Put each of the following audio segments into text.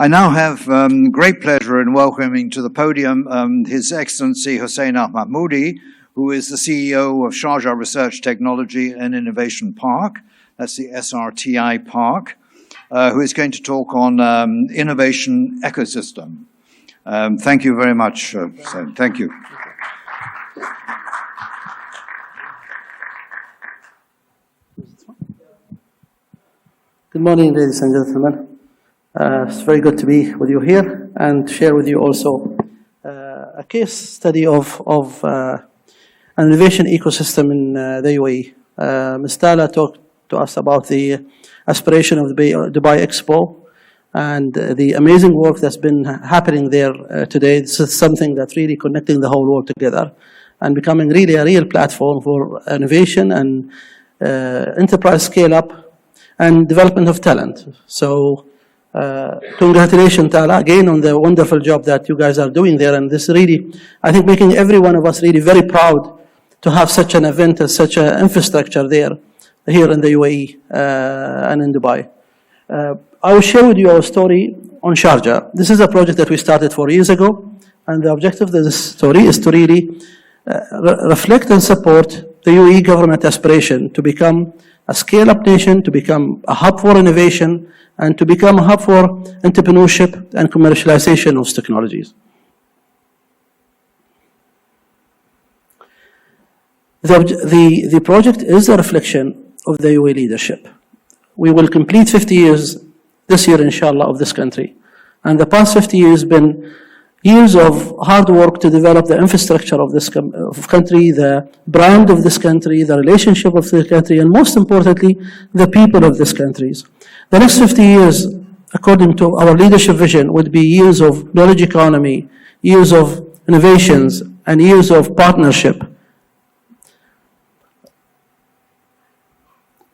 I now have great pleasure in welcoming to the podium His Excellency Hussain Al Mahmoudi, who is the CEO of Sharjah Research, Technology and Innovation Park. That's the SRTI Park, who is going to talk on innovation ecosystem. Thank you very much, Hussain. Thank you. Good morning, ladies and gentlemen. It's very good to be with you here and share with you also a case study of an innovation ecosystem in the UAE. Ms. Tala talked to us about the aspiration of the Dubai Expo and the amazing work that's been happening there today. This is something that's really connecting the whole world together and becoming really a real platform for innovation and enterprise scale-up and development of talent. So congratulations, Tala, again on the wonderful job that you guys are doing there. And this really, I think, making every one of us really very proud to have such an event and such an infrastructure there, here in the UAE and in Dubai. I will share with you our story on Sharjah. This is a project that we started 4 years ago. And the objective of this story is to really reflect and support the UAE government aspiration to become a scale-up nation, to become a hub for innovation, and to become a hub for entrepreneurship and commercialization of technologies. The project is a reflection of the UAE leadership. We will complete 50 years this year, inshallah, of this country. And the past 50 years have been years of hard work to develop the infrastructure of this country, the brand of this country, the relationship of the country, and most importantly, the people of this country. The next 50 years, according to our leadership vision, would be years of knowledge economy, years of innovations, and years of partnership.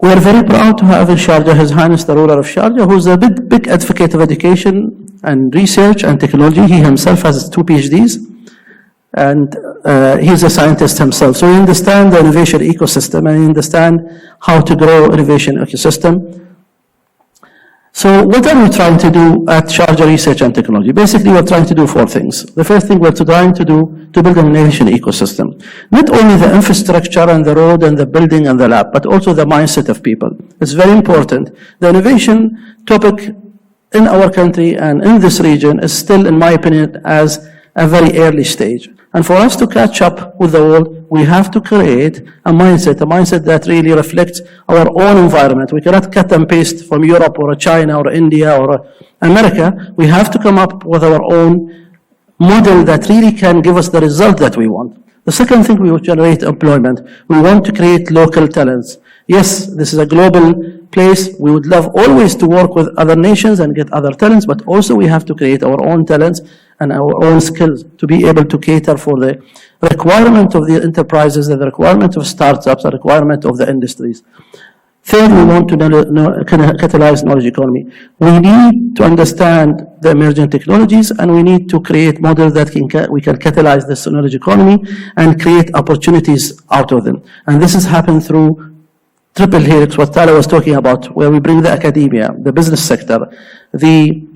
We are very proud to have in Sharjah His Highness the ruler of Sharjah, who is a big advocate of education and research and technology. He himself has 2 PhDs, and he's a scientist himself. So he understands the innovation ecosystem and he understands how to grow innovation ecosystem. So what are we trying to do at Sharjah Research and Technology? Basically, we're trying to do 4 things. The first thing we're trying to do to build an innovation ecosystem. Not only the infrastructure and the road and the building and the lab, but also the mindset of people. It's very important. The innovation topic in our country and in this region is still, in my opinion, as a very early stage. And for us to catch up with the world, we have to create a mindset that really reflects our own environment. We cannot cut and paste from Europe or China or India or America. We have to come up with our own model that really can give us the result that we want. The second thing, we will generate employment. We want to create local talents. Yes, this is a global place. We would love always to work with other nations and get other talents, but also we have to create our own talents and our own skills to be able to cater for the requirement of the enterprises, the requirement of startups, the requirement of the industries. Third, we want to catalyze knowledge economy. We need to understand the emerging technologies, and we need to create models that we can catalyze this knowledge economy and create opportunities out of them. And this has happened through triple helix, what Tala was talking about, where we bring the academia, the business sector, the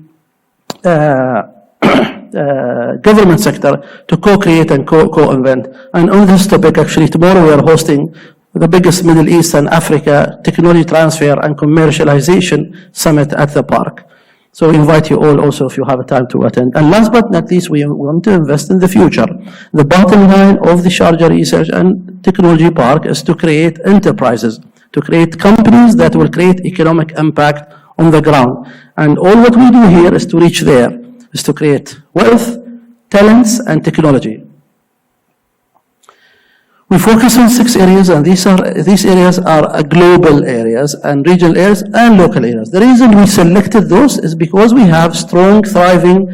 government sector to co-create and co-invent. And on this topic, actually, tomorrow we are hosting the biggest Middle East and Africa technology transfer and commercialization summit at the park. So we invite you all also if you have a time to attend. And last but not least, we want to invest in the future. The bottom line of the Sharjah Research and Technology Park is to create enterprises, to create companies that will create economic impact on the ground. And all what we do here is to reach there, is to create wealth, talents, and technology. We focus on 6 areas, and these areas are global areas and regional areas and local areas. The reason we selected those is because we have strong, thriving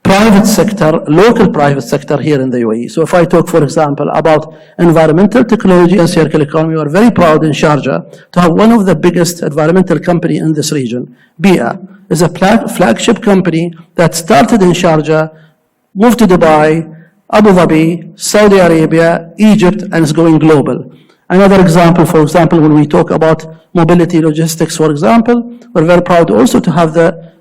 private sector, local private sector here in the UAE. So if I talk, for example, about environmental technology and circular economy, we are very proud in Sharjah to have one of the biggest environmental company in this region. BIA is a flagship company that started in Sharjah, moved to Dubai, Abu Dhabi, Saudi Arabia, Egypt, and is going global. Another example, for example, when we talk about mobility logistics, for example, we're very proud also to have the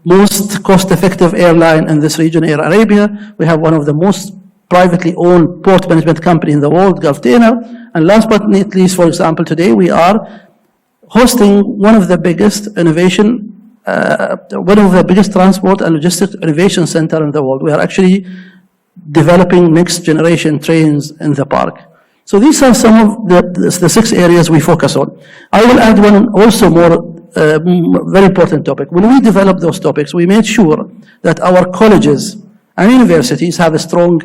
most cost-effective airline in this region, Air Arabia. We have one of the most privately owned port management company in the world, Gulftainer. And last but not least, for example, today we are hosting one of the biggest one of the biggest transport and logistics innovation center in the world. We are actually developing next generation trains in the park. So these are some of the 6 areas we focus on. I will add one also more very important topic. When we develop those topics, we made sure that our colleges and universities have strong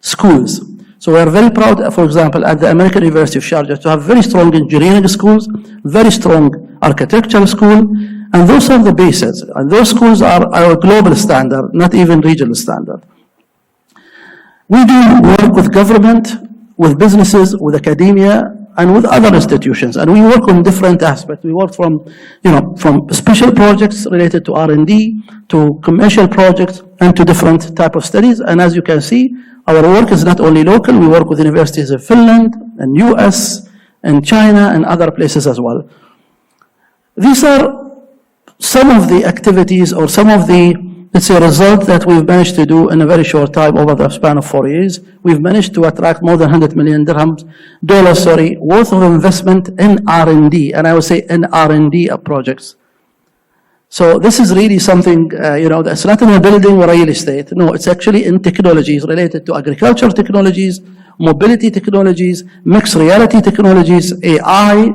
schools. So we are very proud, for example, at the American University of Sharjah to have very strong engineering schools, very strong architectural school, and those are the bases. And those schools are our global standard, not even regional standard. We do work with government, with businesses, with academia, and with other institutions. And we work on different aspects. We work from special projects related to R&D, to commercial projects, and to different type of studies. And as you can see, our work is not only local, we work with universities in Finland, and US, and China, and other places as well. These are some of the activities or some of the, let's say, results that we've managed to do in a very short time over the span of 4 years. We've managed to attract more than $100 million worth of investment in R&D, and I would say in R&D projects. So this is really something, that's not in a building or real estate. No, it's actually in technologies related to agriculture technologies, mobility technologies, mixed reality technologies, AI,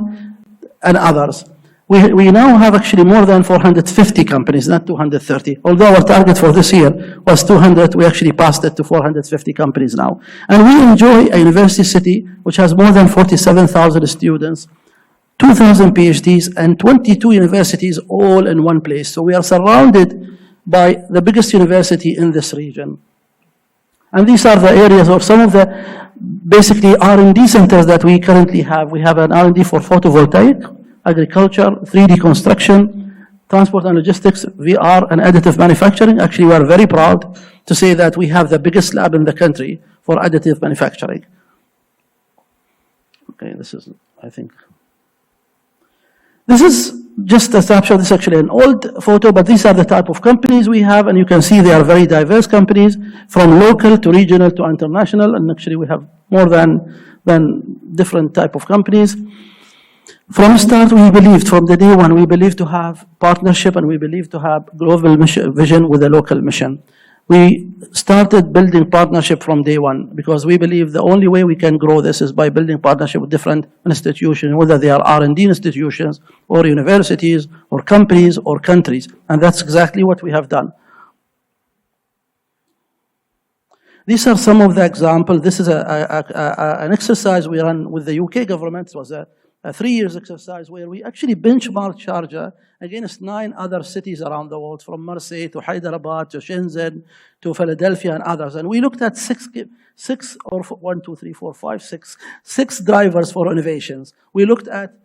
and others. We now have actually more than 450 companies, not 230. Although our target for this year was 200, we actually passed it to 450 companies now. And we enjoy a university city which has more than 47,000 students, 2,000 PhDs, and 22 universities all in one place. So we are surrounded by the biggest university in this region. And these are the areas or some of the basically R&D centers that we currently have. We have an R&D for photovoltaic, agriculture, 3D construction, transport and logistics, VR, and additive manufacturing. Actually, we are very proud to say that we have the biggest lab in the country for additive manufacturing. Okay, this is, I think. This is just a snapshot. This is actually an old photo, but these are the type of companies we have, and you can see they are very diverse companies, from local to regional to international, and actually we have more than different type of companies. From the start, we believed, from the day one, we believed to have partnership and we believed to have global mission, vision with a local mission. We started building partnership from day one because we believe the only way we can grow this is by building partnership with different institutions, whether they are R&D institutions or universities or companies or countries. And that's exactly what we have done. These are some of the examples. This is an exercise we ran with the UK government. It was a 3 years exercise where we actually benchmarked Sharjah against 9 other cities around the world, from Marseille to Hyderabad to Shenzhen to Philadelphia and others. And we looked at six drivers for innovations. We looked at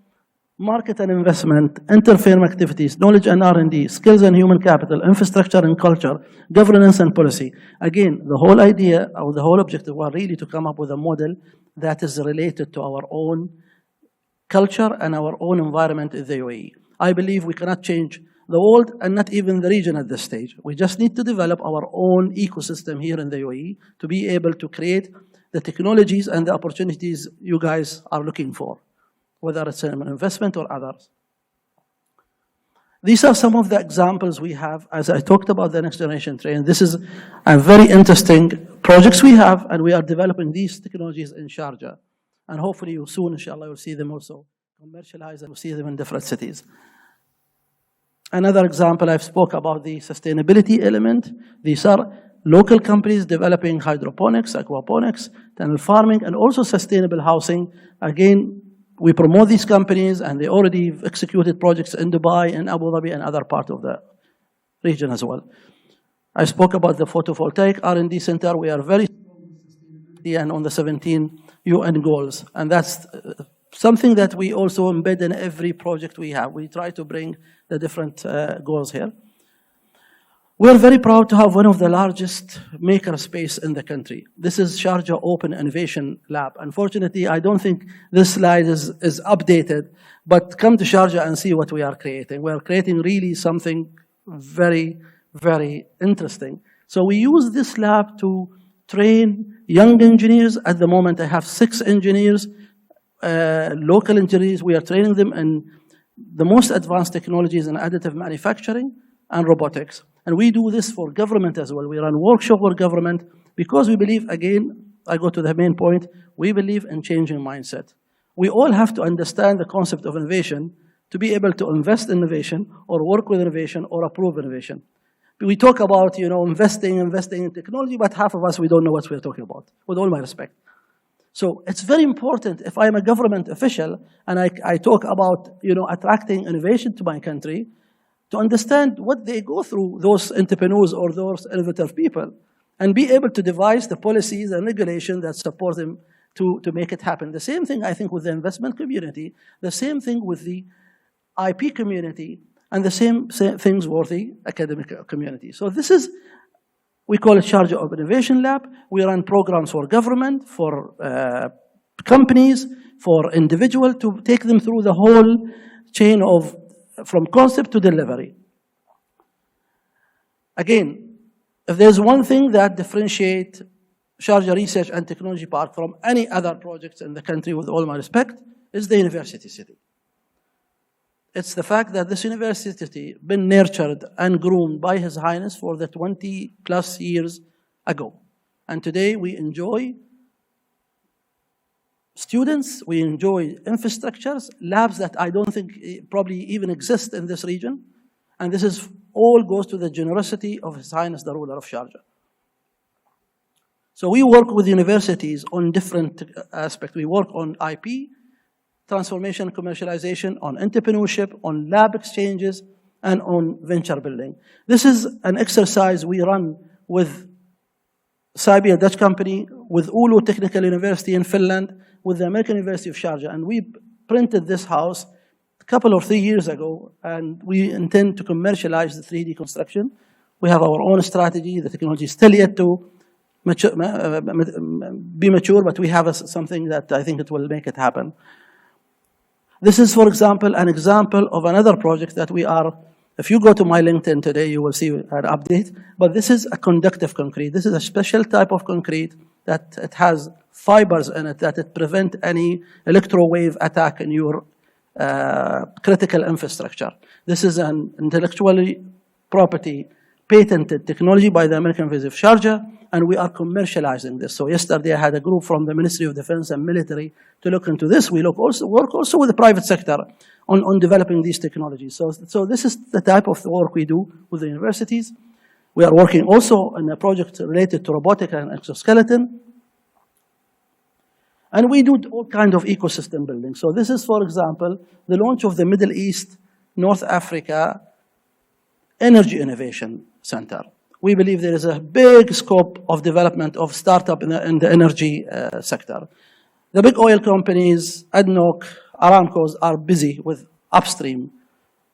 market and investment, inter-firm activities, knowledge and R&D, skills and human capital, infrastructure and culture, governance and policy. Again, the whole idea or the whole objective was really to come up with a model that is related to our own culture and our own environment in the UAE. I believe we cannot change the world and not even the region at this stage. We just need to develop our own ecosystem here in the UAE to be able to create the technologies and the opportunities you guys are looking for, whether it's an investment or others. These are some of the examples we have. As I talked about the next generation train, this is a very interesting projects we have, and we are developing these technologies in Sharjah. And hopefully you soon, inshallah, you'll see them also commercialized and you'll see them in different cities. Another example, I've spoke about the sustainability element. These are local companies developing hydroponics, aquaponics, tunnel farming, and also sustainable housing. Again, we promote these companies, and they already executed projects in Dubai, in Abu Dhabi, and other parts of the region as well. I spoke about the photovoltaic R&D center. We are very and on the 17 UN goals, and that's something that we also embed in every project we have. We try to bring the different goals here. We're very proud to have one of the largest maker space in the country. This is Sharjah Open Innovation Lab. Unfortunately, I don't think this slide is updated, but come to Sharjah and see what we are creating. We're creating really something very, very interesting. So we use this lab to train young engineers. At the moment, I have 6 engineers, local engineers. We are training them in the most advanced technologies in additive manufacturing and robotics. And we do this for government as well. We run workshops for government because we believe, again, I go to the main point, we believe in changing mindset. We all have to understand the concept of innovation to be able to invest in innovation or work with innovation or approve innovation. We talk about, investing in technology, but half of us, we don't know what we're talking about, with all my respect. So it's very important if I'm a government official and I talk about, attracting innovation to my country, to understand what they go through, those entrepreneurs or those innovative people, and be able to devise the policies and regulations that support them to make it happen. The same thing, I think, with the investment community, the same thing with the IP community, and the same things with the academic community. So this is, we call it Sharjah Open Innovation Lab. We run programs for government, for companies, for individuals, to take them through the whole chain of, from concept to delivery. Again, if there's one thing that differentiates Sharjah Research and Technology Park from any other projects in the country, with all my respect, is the university city. It's the fact that this university been nurtured and groomed by His Highness for the 20+ years ago. And today we enjoy students, we enjoy infrastructures, labs that I don't think probably even exist in this region. And this is all goes to the generosity of His Highness the ruler of Sharjah. So we work with universities on different aspects. We work on IP, transformation, commercialization, on entrepreneurship, on lab exchanges, and on venture building. This is an exercise we run with SRTIP, a Dutch company, with Oulu Technical University in Finland, with the American University of Sharjah. And we printed this house a couple or 3 years ago, and we intend to commercialize the 3D construction. We have our own strategy. The technology is still yet to be mature, but we have something that I think it will make it happen. This is, for example, an example of another project that we are, if you go to my LinkedIn today, you will see an update, but this is a conductive concrete. This is a special type of concrete that it has fibers in it that it prevent any electrowave attack in your critical infrastructure. This is an intellectually property patented technology by the American University of Sharjah, and we are commercializing this. So yesterday I had a group from the Ministry of Defense and military to look into this. We work also with the private sector on developing these technologies. So this is the type of work we do with the universities. We are working also on a project related to robotic and exoskeleton. And we do all kinds of ecosystem building. So this is, for example, the launch of the Middle East, North Africa Energy Innovation Center. We believe there is a big scope of development of startup in the energy sector. The big oil companies, ADNOC, Aramco, are busy with upstream,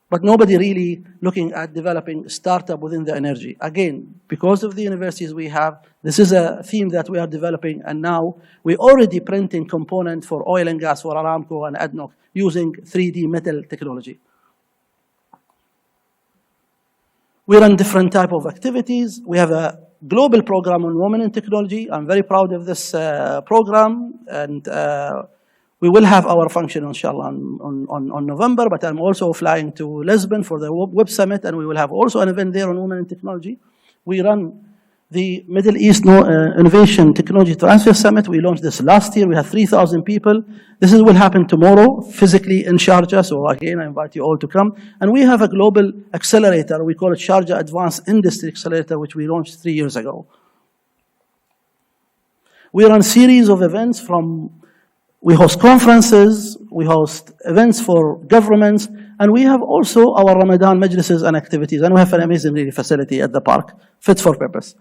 but nobody really looking at developing startup within the energy. Again, because of the universities we have, this is a theme that we are developing, and now we're already printing components for oil and gas for Aramco and ADNOC using 3D metal technology. We run different type of activities. We have a global program on women in technology. I'm very proud of this program, and we will have our function, inshallah, on November, but I'm also flying to Lisbon for the Web Summit, and we will have also an event there on women in technology. We run the Middle East Innovation Technology Transfer Summit. We launched this last year. We have 3,000 people. This will happen tomorrow, physically in Sharjah. So again, I invite you all to come. And we have a global accelerator. We call it Sharjah Advanced Industry Accelerator, which we launched 3 years ago. We run series of events we host conferences, we host events for governments, and we have also our Ramadan majlises and activities. And we have an amazing facility at the park, fit for purpose.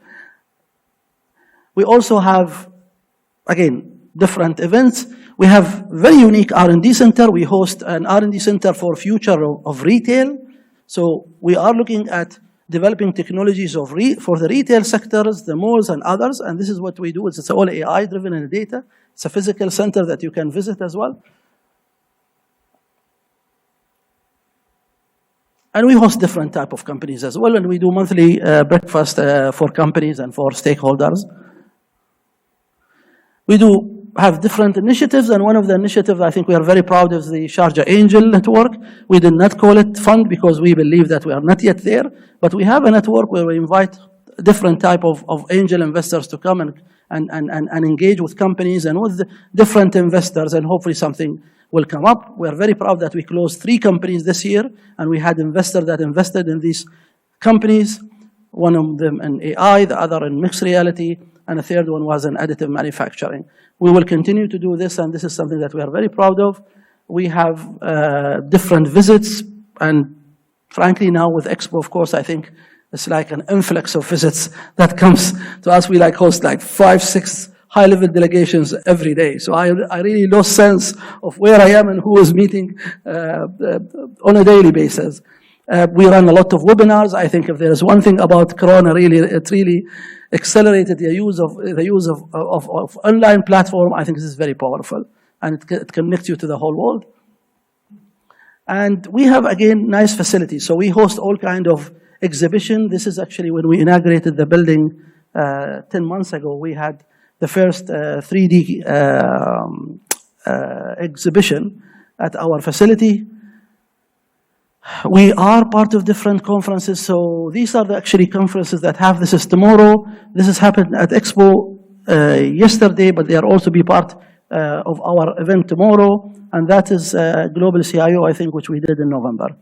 We also have, again, different events. We have very unique R&D center. We host an R&D center for future of retail. So we are looking at developing technologies for the retail sectors, the malls and others. And this is what we do. It's all AI driven and data. It's a physical center that you can visit as well. And we host different type of companies as well, and we do monthly breakfast for companies and for stakeholders. We do have different initiatives, and one of the initiatives I think we are very proud of is the Sharjah Angel Network. We did not call it fund because we believe that we are not yet there, but we have a network where we invite different type of angel investors to come and engage with companies and with different investors, and hopefully something will come up. We are very proud that we closed 3 companies this year, and we had investors that invested in these companies, one of them in AI, the other in mixed reality, and the third one was in additive manufacturing. We will continue to do this, and this is something that we are very proud of. We have different visits, and frankly now with Expo, of course, I think it's like an influx of visits that comes to us. We host 5, 6 high-level delegations every day. So I really lost sense of where I am and who is meeting on a daily basis. We run a lot of webinars. I think if there is one thing about Corona, it really accelerated the use of online platform. I think this is very powerful, and it connects you to the whole world. And we have, again, nice facilities. So we host all kind of exhibition. This is actually when we inaugurated the building 10 months ago. We had the first 3D exhibition at our facility. We are part of different conferences, so these are actually conferences that have, this is tomorrow. This has happened at Expo yesterday, but they are also be part of our event tomorrow, and that is Global CIO, I think, which we did in November.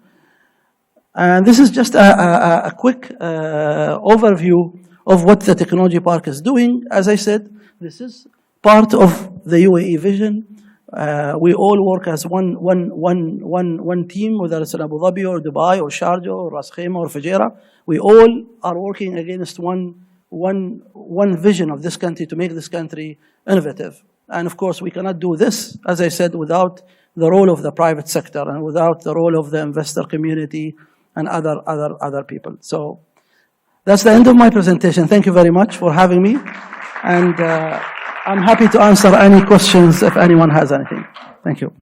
And this is just a quick overview of what the technology park is doing. As I said, this is part of the UAE vision. We all work as one team, whether it's in Abu Dhabi or Dubai or Sharjah or Ras Khaimah or Fujairah. We all are working against one vision of this country, to make this country innovative. And of course, we cannot do this, as I said, without the role of the private sector and without the role of the investor community and other people. So that's the end of my presentation. Thank you very much for having me. And I'm happy to answer any questions if anyone has anything. Thank you.